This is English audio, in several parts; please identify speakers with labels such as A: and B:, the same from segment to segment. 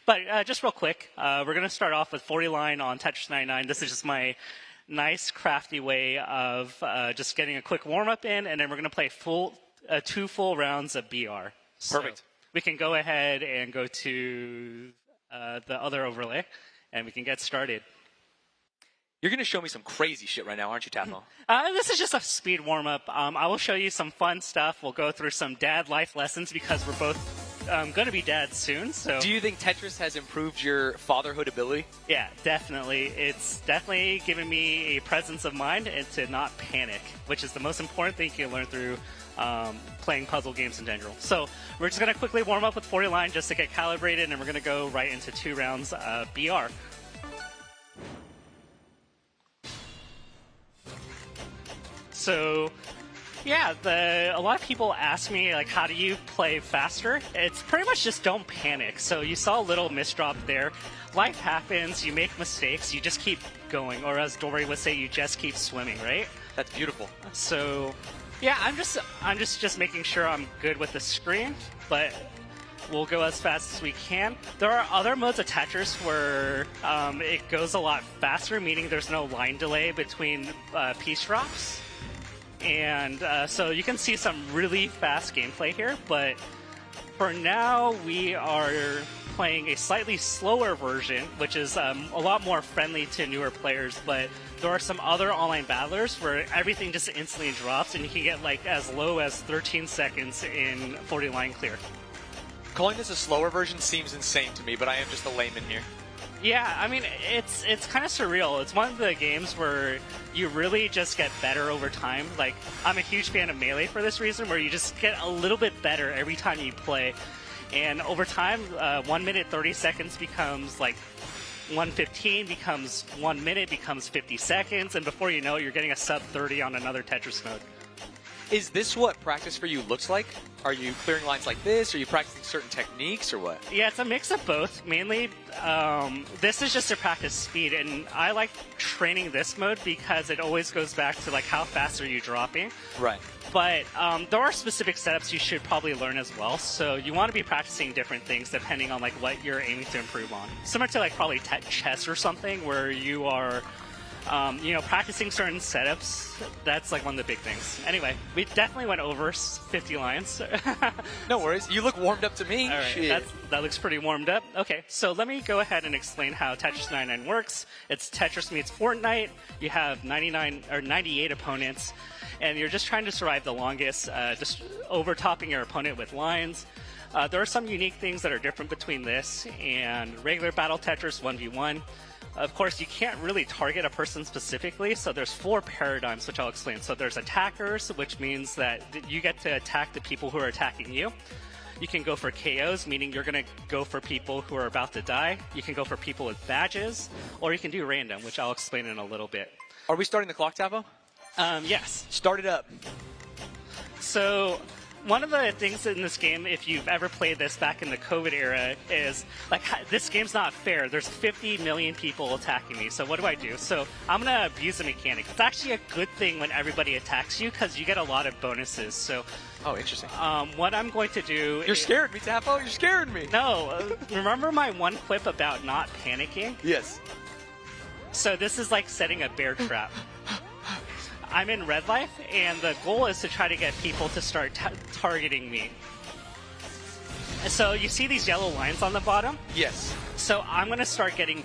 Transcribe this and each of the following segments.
A: But just real quick, we're going to start off with 40 line on Tetris 99. This is just my nice, crafty way of just getting a quick warm-up in, and then we're going to play 2 full rounds of BR.
B: Perfect.
A: So we can go ahead and go to the other overlay, and we can get started.
B: You're going to show me some crazy shit right now, aren't you, Tafo?
A: This is just a speed warm-up. I will show you some fun stuff. We'll go through some dad life lessons because we're both going to be dads soon. So,
B: do you think Tetris has improved your fatherhood ability?
A: Yeah, definitely. It's definitely given me a presence of mind and to not panic, which is the most important thing you can learn through playing puzzle games in general. So we're just going to quickly warm up with 40 line just to get calibrated, and we're going to go right into 2 rounds of BR. So, yeah, a lot of people ask me, like, how do you play faster? It's pretty much just don't panic. So you saw a little misdrop there. Life happens, you make mistakes, you just keep going. Or as Dory would say, you just keep swimming, right?
B: That's beautiful.
A: So, yeah, I'm just making sure I'm good with the screen, but we'll go as fast as we can. There are other modes of Tetris where it goes a lot faster, meaning there's no line delay between piece drops. And so you can see some really fast gameplay here, but for now we are playing a slightly slower version, which is a lot more friendly to newer players, but there are some other online battlers where everything just instantly drops and you can get like as low as 13 seconds in 40 line clear.
B: Calling this a slower version seems insane to me, but I am just a layman here.
A: Yeah, I mean, it's kind of surreal. It's one of the games where you really just get better over time. Like, I'm a huge fan of Melee for this reason, where you just get a little bit better every time you play. And over time, 1 minute, 30 seconds becomes like 1:15, becomes 1 minute, becomes 50 seconds, and before you know it, you're getting a sub 30 on another Tetris mode.
B: Is this what practice for you looks like? Are you clearing lines like this? Are you practicing certain techniques or what?
A: Yeah, it's a mix of both. Mainly, this is just to practice speed, and I like training this mode because it always goes back to like how fast are you dropping.
B: Right.
A: But there are specific setups you should probably learn as well. So you want to be practicing different things depending on like what you're aiming to improve on. Similar to like probably chess or something where you are practicing certain setups. That's like one of the big things. Anyway, we definitely went over 50 lines.
B: No worries. You look warmed up to me.
A: All right, that looks pretty warmed up. Okay, so let me go ahead and explain how Tetris 99 works. It's Tetris meets Fortnite. You have 98 opponents, and you're just trying to survive the longest, just overtopping your opponent with lines. There are some unique things that are different between this and regular Battle Tetris 1v1. Of course, you can't really target a person specifically, so there's 4 paradigms, which I'll explain. So there's attackers, which means that you get to attack the people who are attacking you. You can go for KOs, meaning you're going to go for people who are about to die. You can go for people with badges, or you can do random, which I'll explain in a little bit.
B: Are we starting the clock, Tafo?
A: Yes.
B: Start it up.
A: So one of the things in this game, if you've ever played this back in the COVID era, is like, this game's not fair. There's 50 million people attacking me, so what do I do? So I'm going to abuse the mechanic. It's actually a good thing when everybody attacks you because you get a lot of bonuses. So,
B: oh, interesting.
A: What I'm going to do...
B: You're scaring me, Tafo. You're scaring me.
A: No. Remember my one quip about not panicking?
B: Yes.
A: So this is like setting a bear trap. I'm in red life, and the goal is to try to get people to start targeting me. So you see these yellow lines on the bottom?
B: Yes.
A: So I'm going to start getting,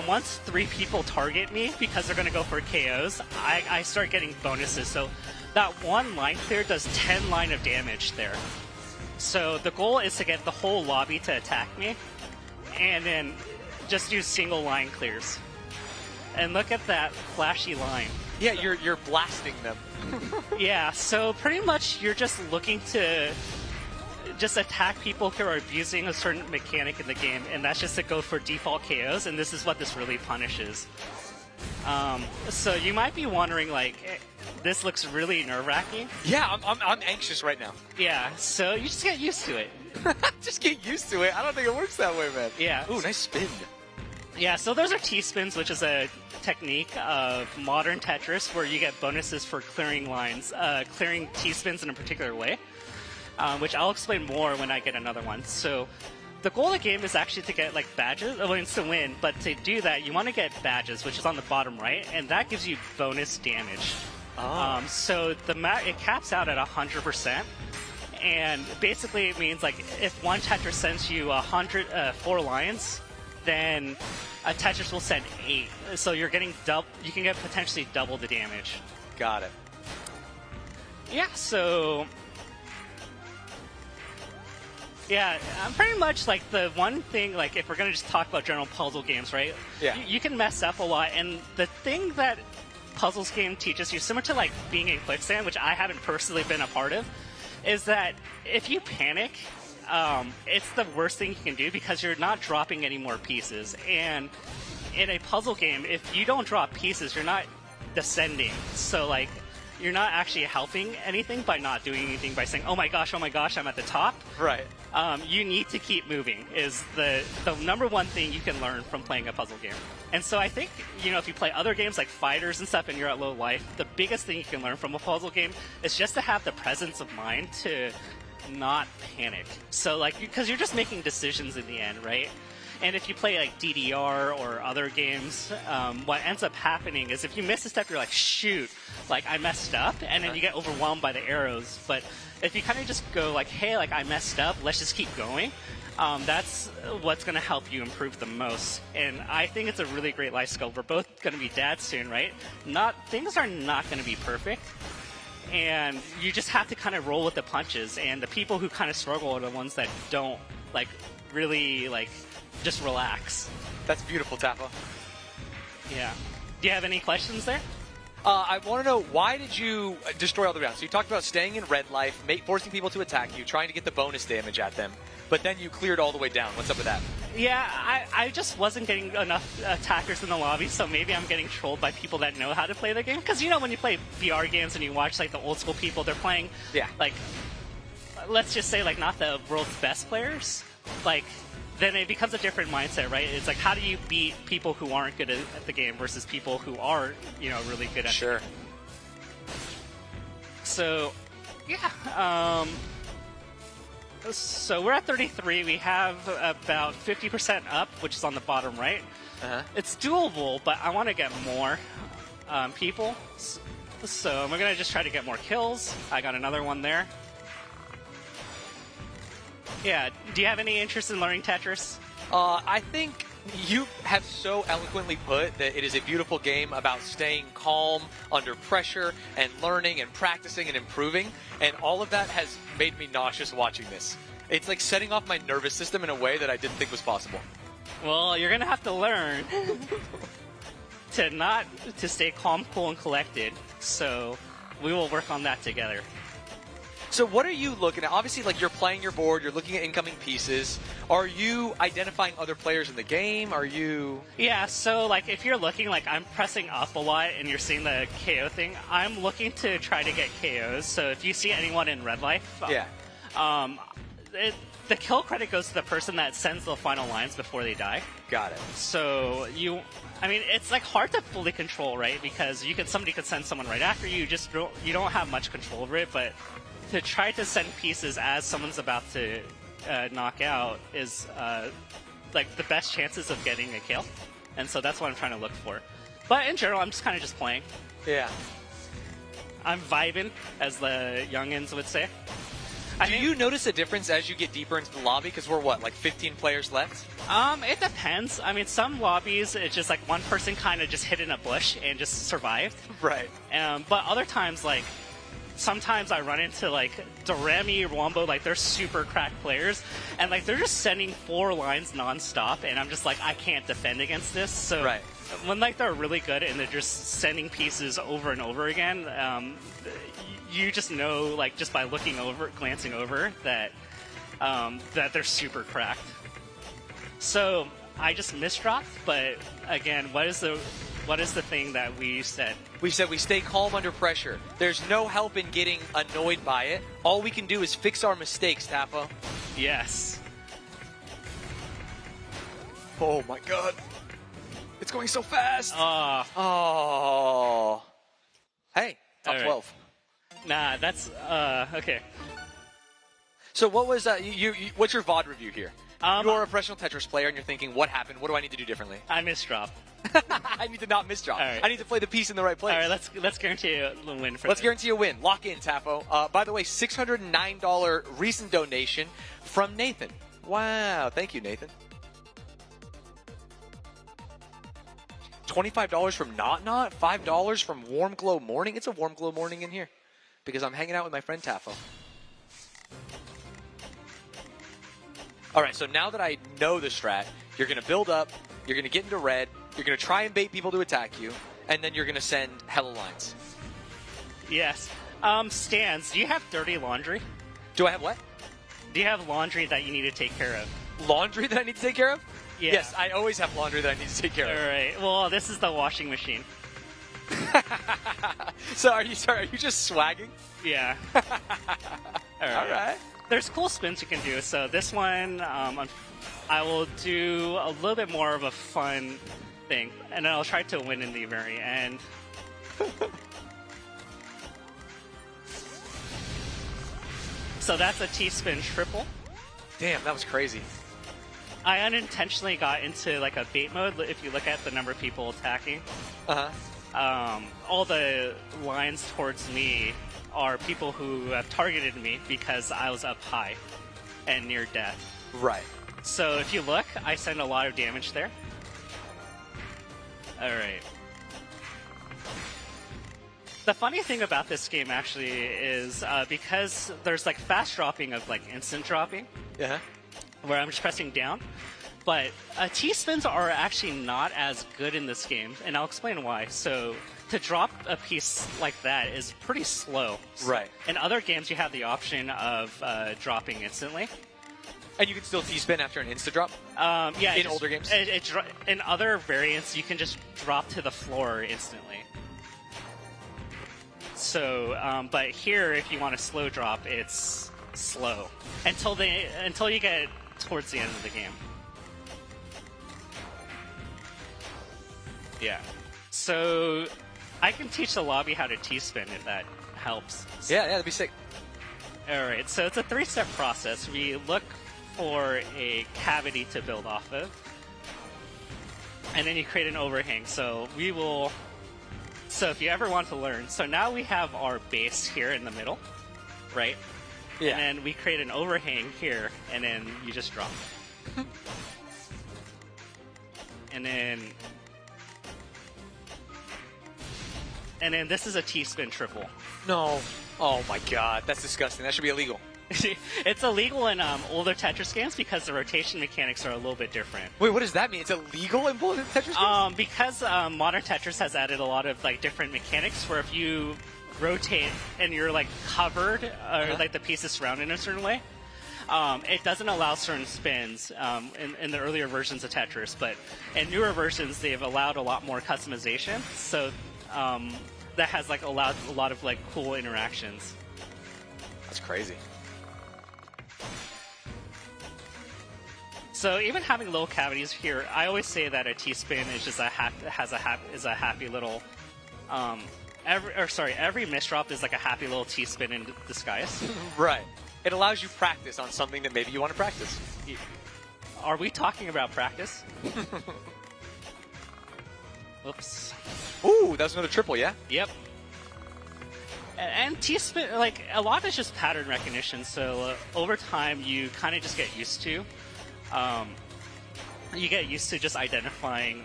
A: once 3 people target me because they're going to go for KOs, I start getting bonuses. So that 1 line clear does 10 line of damage there. So the goal is to get the whole lobby to attack me, and then just do single line clears. And look at that flashy line.
B: Yeah, you're blasting them.
A: Yeah, so pretty much you're just looking to just attack people who are abusing a certain mechanic in the game, and that's just to go for default KOs, and this is what this really punishes. So you might be wondering, like, this looks really nerve-wracking.
B: Yeah, I'm anxious right now.
A: Yeah, so you just get used to it.
B: Just get used to it? I don't think it works that way, man.
A: Yeah.
B: Ooh, nice spin.
A: Yeah, so those are T-spins, which is a technique of modern Tetris where you get bonuses for clearing lines, clearing T-spins in a particular way, which I'll explain more when I get another one. So the goal of the game is actually to get like badges. Well, it's to win, but to do that, you want to get badges, which is on the bottom right, and that gives you bonus damage. So it caps out at 100%, and basically it means like if one Tetris sends you 4 lines, then a Tetris will send 8. So you're getting you can get potentially double the damage.
B: Got it.
A: Yeah. So. Yeah, pretty much like the one thing, like if we're going to just talk about general puzzle games, right?
B: Yeah.
A: You can mess up a lot, and the thing that puzzles game teaches you, similar to like being in quicksand, which I haven't personally been a part of, is that if you panic, it's the worst thing you can do because you're not dropping any more pieces. And in a puzzle game, if you don't drop pieces, you're not descending. So like, you're not actually helping anything by not doing anything by saying, oh my gosh, I'm at the top.
B: Right.
A: You need to keep moving is the number one thing you can learn from playing a puzzle game. And so I think, if you play other games like fighters and stuff and you're at low life, the biggest thing you can learn from a puzzle game is just to have the presence of mind to not panic. So like, because you're just making decisions in the end, right? And if you play like DDR or other games, what ends up happening is if you miss a step, you're like, shoot, like I messed up, and then you get overwhelmed by the arrows. But if you kind of just go like, hey, like I messed up, let's just keep going, that's what's going to help you improve the most. And I think it's a really great life skill. We're both going to be dads soon, right? Things are not going to be perfect. And you just have to kind of roll with the punches. And the people who kind of struggle are the ones that don't, like, really, like, just relax.
B: That's beautiful, Tafo.
A: Yeah. Do you have any questions there?
B: I want to know, why did you destroy all the rounds? So you talked about staying in red life, forcing people to attack you, trying to get the bonus damage at them, but then you cleared all the way down. What's up with that?
A: Yeah, I just wasn't getting enough attackers in the lobby, so maybe I'm getting trolled by people that know how to play the game. Because, when you play VR games and you watch, like, the old school people, they're playing, like, let's just say, like, not the world's best players. Like, then it becomes a different mindset, right? It's like, how do you beat people who aren't good at the game versus people who are, really good at
B: Sure.
A: it? So, yeah. So we're at 33. We have about 50% up, which is on the bottom right. It's doable, but I want to get more people. So we're going to just try to get more kills. I got another one there. Yeah, do you have any interest in learning Tetris?
B: I think you have so eloquently put that it is a beautiful game about staying calm under pressure and learning and practicing and improving, and all of that has made me nauseous watching this. It's like setting off my nervous system in a way that I didn't think was possible.
A: Well, you're going to have to learn to stay calm, cool, and collected, so we will work on that together.
B: So what are you looking at? Obviously, like, you're playing your board, you're looking at incoming pieces. Are you identifying other players in the game? Are you... Yeah,
A: so, like, if you're looking, like, I'm pressing up a lot and you're seeing the KO thing, I'm looking to try to get KOs. So if you see anyone in red life, the kill credit goes to the person that sends the final lines before they die.
B: Got it.
A: So it's like hard to fully control, right? Because somebody could send someone right after you. You don't have much control over it, but to try to send pieces as someone's about to knock out is like the best chances of getting a kill, and so that's what I'm trying to look for. But in general, I'm just kind of just playing.
B: Yeah.
A: I'm vibing, as the youngins would say.
B: Do you notice a difference as you get deeper into the lobby? Because we're, like 15 players left?
A: It depends. I mean, some lobbies, it's just like one person kind of just hid in a bush and just survived.
B: Right.
A: But other times, like, sometimes I run into, like, Doremi or Wombo, like, they're super cracked players, and, like, they're just sending 4 lines nonstop, and I'm just like, I can't defend against this. So
B: right.
A: When, like, they're really good and they're just sending pieces over and over again, you just know, like, just by glancing over, that they're super cracked. So I just misdropped, but again, what is the thing that we said?
B: We said we stay calm under pressure. There's no help in getting annoyed by it. All we can do is fix our mistakes, Tafo.
A: Yes.
B: Oh my god. It's going so fast.
A: Oh.
B: Hey, top 12.
A: Nah, that's okay.
B: So what was what's your VOD review here? You're a professional Tetris player, and you're thinking, what happened? What do I need to do differently?
A: I misdropped.
B: I need to not misdrop.
A: Right.
B: I need to play the piece in the right place.
A: All right, let's guarantee a win for
B: Let's
A: this.
B: guarantee a win. Lock in, Tafo. By the way, $609 recent donation from Nathan. Wow. Thank you, Nathan. $25 from Not, $5 from Warm Glow Morning. It's a Warm Glow Morning in here because I'm hanging out with my friend Tafo. All right, so now that I know the strat, you're going to build up, you're going to get into red, you're going to try and bait people to attack you, and then you're going to send hella lines.
A: Yes. Stans, do you have dirty laundry?
B: Do I have what?
A: Do you have laundry that you need to take care of?
B: Laundry that I need to take care of?
A: Yeah.
B: Yes, I always have laundry that I need to take care of.
A: All right. Well, this is the washing machine.
B: So are you just swagging?
A: Yeah. All right. There's cool spins you can do. So this one, I will do a little bit more of a fun thing, and then I'll try to win in the very end. So that's a T-spin triple.
B: Damn, that was crazy.
A: I unintentionally got into like a bait mode. If you look at the number of people attacking, all the lines towards me are people who have targeted me because I was up high and near death.
B: Right.
A: So if you look, I send a lot of damage there. All right. The funny thing about this game actually is because there's like fast dropping of like instant dropping.
B: Yeah.
A: Where I'm just pressing down. But T-spins are actually not as good in this game, and I'll explain why. So to drop a piece like that is pretty slow.
B: Right.
A: In other games, you have the option of dropping instantly.
B: And you can still T-spin after an insta-drop?
A: Yeah.
B: In older games?
A: In other variants, you can just drop to the floor instantly. So, but here, if you want a slow drop, it's slow until you get towards the end of the game. Yeah. So I can teach the lobby how to T-spin if that helps.
B: Yeah, that'd be sick.
A: All right. So it's a 3-step process. We look for a cavity to build off of, and then you create an overhang. So we will. So if you ever want to learn, so now we have our base here in the middle, right?
B: Yeah.
A: And then we create an overhang here, and then you just drop. And then this is a T-spin triple.
B: No. Oh my god, that's disgusting. That should be illegal.
A: It's illegal in older Tetris games because the rotation mechanics are a little bit different.
B: Wait, what does that mean? It's illegal in older Tetris games?
A: Because modern Tetris has added a lot of like different mechanics where if you rotate and you're like covered or like the piece is surrounded in a certain way, it doesn't allow certain spins in the earlier versions of Tetris, but in newer versions they've allowed a lot more customization. So that has like allowed a lot of like cool interactions.
B: That's crazy.
A: So even having little cavities here, I always say that a T-spin is just a happy little. Every misdrop is like a happy little T-spin in disguise.
B: Right. It allows you practice on something that maybe you want to practice.
A: Are we talking about practice? Oops.
B: Ooh, that was another triple, yeah?
A: Yep. And T-spin, like, a lot is just pattern recognition, so over time you kind of just get used to. You get used to just identifying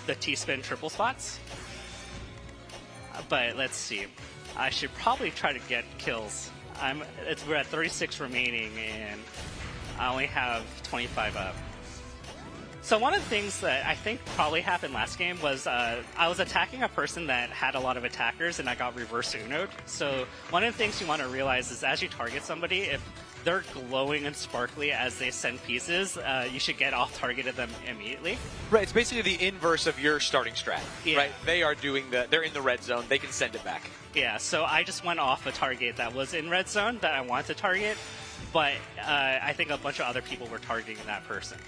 A: the T-spin triple spots. But let's see. I should probably try to get kills. We're at 36 remaining, and I only have 25 up. So one of the things that I think probably happened last game was I was attacking a person that had a lot of attackers, and I got reverse Uno'd. So one of the things you want to realize is as you target somebody, if they're glowing and sparkly as they send pieces, you should get off target of them immediately.
B: Right, it's basically the inverse of your starting strat, right? They're in the red zone, they can send it back.
A: Yeah, so I just went off a target that was in red zone that I wanted to target, but I think a bunch of other people were targeting that person.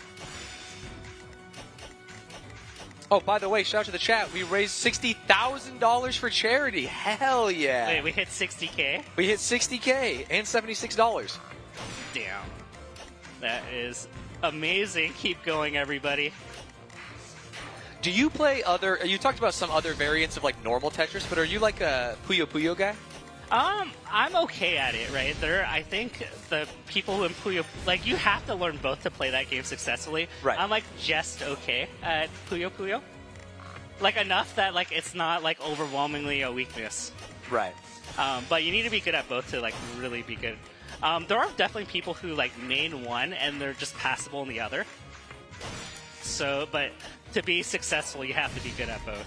B: Oh, by the way, shout out to the chat. We raised $60,000 for charity. Hell yeah.
A: Wait, we hit 60K?
B: We hit 60K and $76.
A: Damn. That is Amazing. Keep going, everybody.
B: Do you play other? You talked about some other variants of like normal Tetris, but are you like a Puyo Puyo guy?
A: I'm okay at it, right? I think the people who in Puyo, like, you have to learn both to play that game successfully.
B: Right.
A: I'm like just okay at Puyo Puyo, like enough that like it's not like overwhelmingly a weakness.
B: Right.
A: But you need to be good at both to like really be good. There are definitely people who like main one and they're just passable in the other. So, but to be successful, you have to be good at both.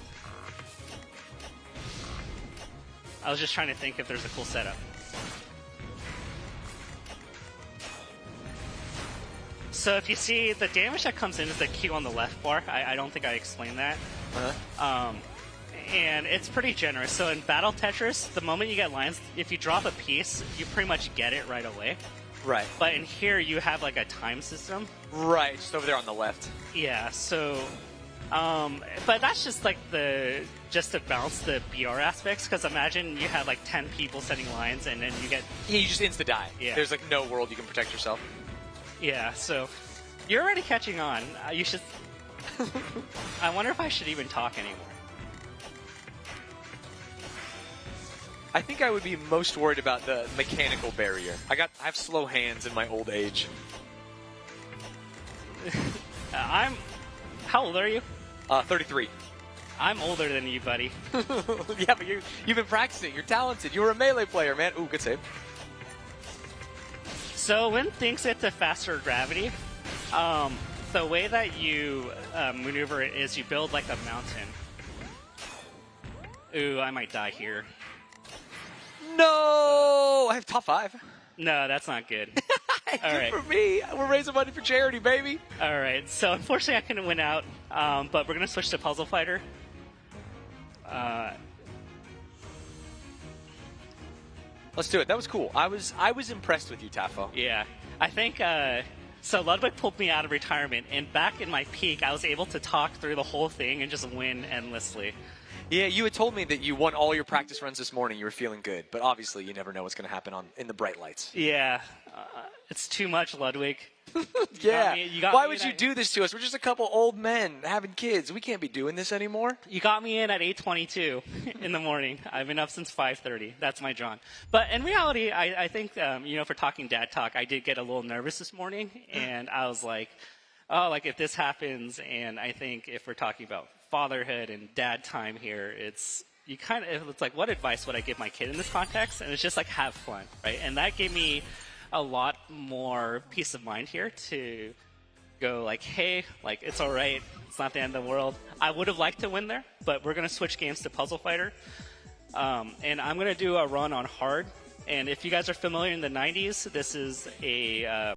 A: I was just trying to think if there's a cool setup. So if you see, the damage that comes in is the Q on the left bar. I don't think I explained that. And it's pretty generous. So in Battle Tetris, the moment you get lines, if you drop a piece, you pretty much get it right away.
B: Right.
A: But in here, you have like a time system.
B: Right, just over there on the left.
A: Yeah, so... but that's just like just to balance the BR aspects, because imagine you have like 10 people setting lines and then you get...
B: Yeah, you just insta-die.
A: Yeah.
B: There's like no world you can protect yourself.
A: Yeah, so you're already catching on. You should... I wonder if I should even talk anymore.
B: I think I would be most worried about the mechanical barrier. I have slow hands in my old age.
A: How old are you?
B: 33.
A: I'm older than you, buddy.
B: Yeah, but you've been practicing. You're talented. You were a Melee player, man. Ooh, good save. So
A: when things get to faster gravity, the way that you maneuver it is you build like a mountain. Ooh, I might die here.
B: No! I have top 5.
A: No, that's not good.
B: All right. For me. We're raising money for charity, baby.
A: All right. So unfortunately, I couldn't win out, but we're going to switch to Puzzle Fighter.
B: Let's do it. That was cool. I was impressed with you, Tafo.
A: Yeah. I think... so Ludwig pulled me out of retirement, and back in my peak, I was able to talk through the whole thing and just win endlessly.
B: Yeah, you had told me that you won all your practice runs this morning. You were feeling good, but obviously you never know what's going to happen in the bright lights.
A: Yeah, it's too much, Ludwig.
B: Yeah. Why would you do this to us? We're just a couple old men having kids. We can't be doing this anymore.
A: You got me in at 8:22 in the morning. I've been up since 5:30. That's my John. But in reality, I think, for talking dad talk, I did get a little nervous this morning, and I was like, oh, like if this happens, and I think if we're talking about fatherhood and dad time here, it's like, what advice would I give my kid in this context? And it's just like, have fun, right? And that gave me a lot more peace of mind here to go like, hey, like, it's all right. It's not the end of the world. I would have liked to win there, but we're going to switch games to Puzzle Fighter. And I'm going to do a run on hard. And if you guys are familiar in the 90s, this is a